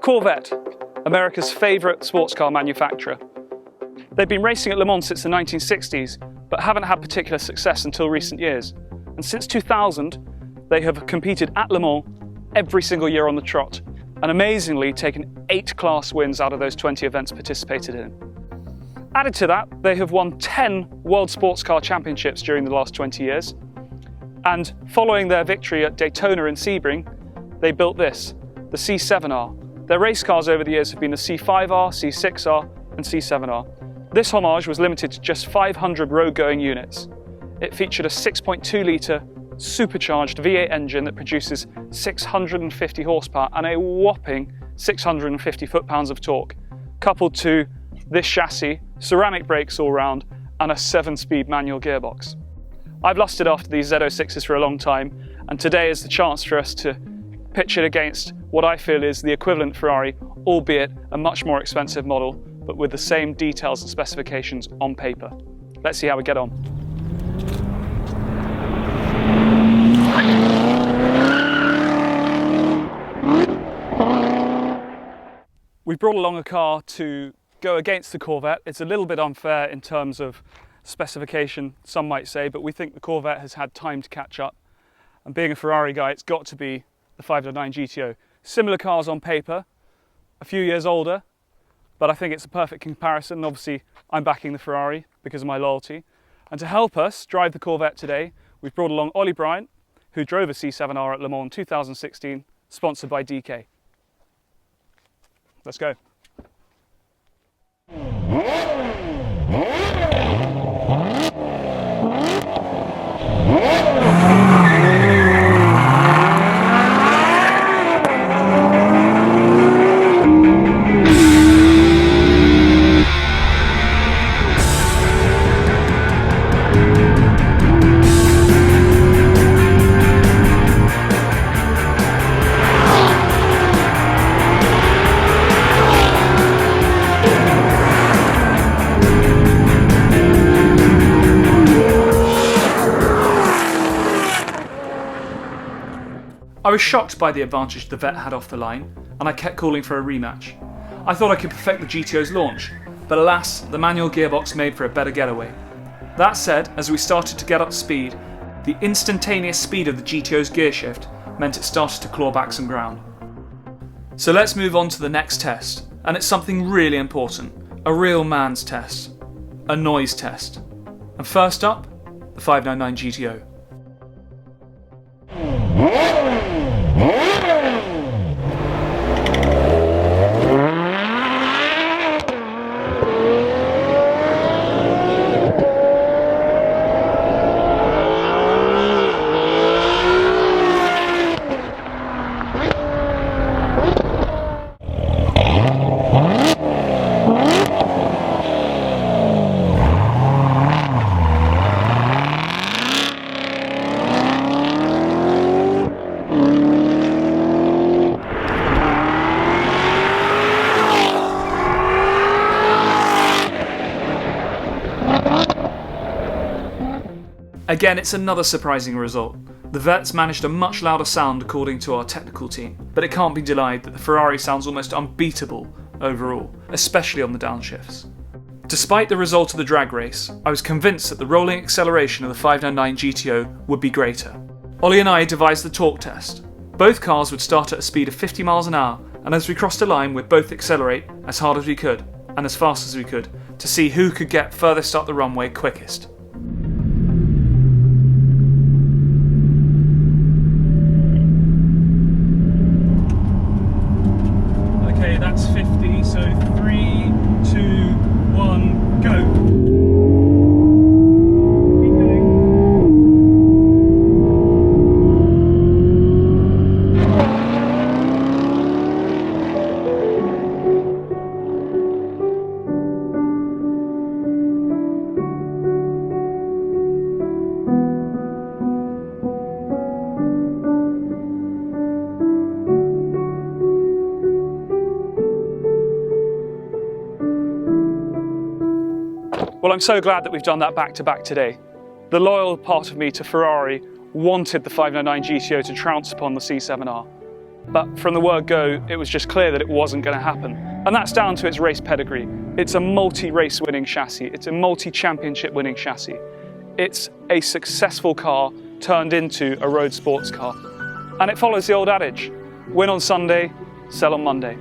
Corvette, America's favourite sports car manufacturer. They've been racing at Le Mans since the 1960s, but haven't had particular success until recent years. And since 2000, they have competed at Le Mans every single year on the trot, and amazingly taken 8 class wins out of those 20 events participated in. Added to that, they have won 10 World Sports Car Championships during the last 20 years, and following their victory at Daytona and Sebring, they built this, the C7R. Their race cars over the years have been the C5R, C6R and C7R. This homage was limited to just 500 road-going units. It featured a 6.2 litre supercharged V8 engine that produces 650 horsepower and a whopping 650 foot-pounds of torque, coupled to this chassis, ceramic brakes all round and a 7-speed manual gearbox. I've lusted after these Z06s for a long time, and today is the chance for us to pitch it against what I feel is the equivalent Ferrari, albeit a much more expensive model, but with the same details and specifications on paper. Let's see how we get on. We've brought along a car to go against the Corvette. It's a little bit unfair in terms of specification, some might say, but we think the Corvette has had time to catch up. And being a Ferrari guy, it's got to be the 509 GTO. Similar cars on paper, a few years older, but I think it's a perfect comparison. Obviously, I'm backing the Ferrari because of my loyalty. And to help us drive the Corvette today, we've brought along Olly Bryant, who drove a C7R at Le Mans in 2016, sponsored by DK. Let's go. I was shocked by the advantage the Vet had off the line, and I kept calling for a rematch. I thought I could perfect the GTO's launch, but alas, the manual gearbox made for a better getaway. That said, as we started to get up to speed, the instantaneous speed of the GTO's gear shift meant it started to claw back some ground. So let's move on to the next test, and it's something really important, a real man's test, a noise test. And first up, the 599 GTO. Again, it's another surprising result. The Vet's managed a much louder sound according to our technical team, but it can't be denied that the Ferrari sounds almost unbeatable overall, especially on the downshifts. Despite the result of the drag race, I was convinced that the rolling acceleration of the 599 GTO would be greater. Olly and I devised the torque test. Both cars would start at a speed of 50 miles an hour, and as we crossed a line we'd both accelerate as hard as we could, and as fast as we could, to see who could get furthest up the runway quickest. Okay, that's 50, so 3, 2, 1, go! Well, I'm so glad that we've done that back-to-back today. The loyal part of me to Ferrari wanted the 599 GTO to trounce upon the C7R. But from the word go, it was just clear that it wasn't going to happen. And that's down to its race pedigree. It's a multi-race winning chassis. It's a multi-championship winning chassis. It's a successful car turned into a road sports car. And it follows the old adage, win on Sunday, sell on Monday.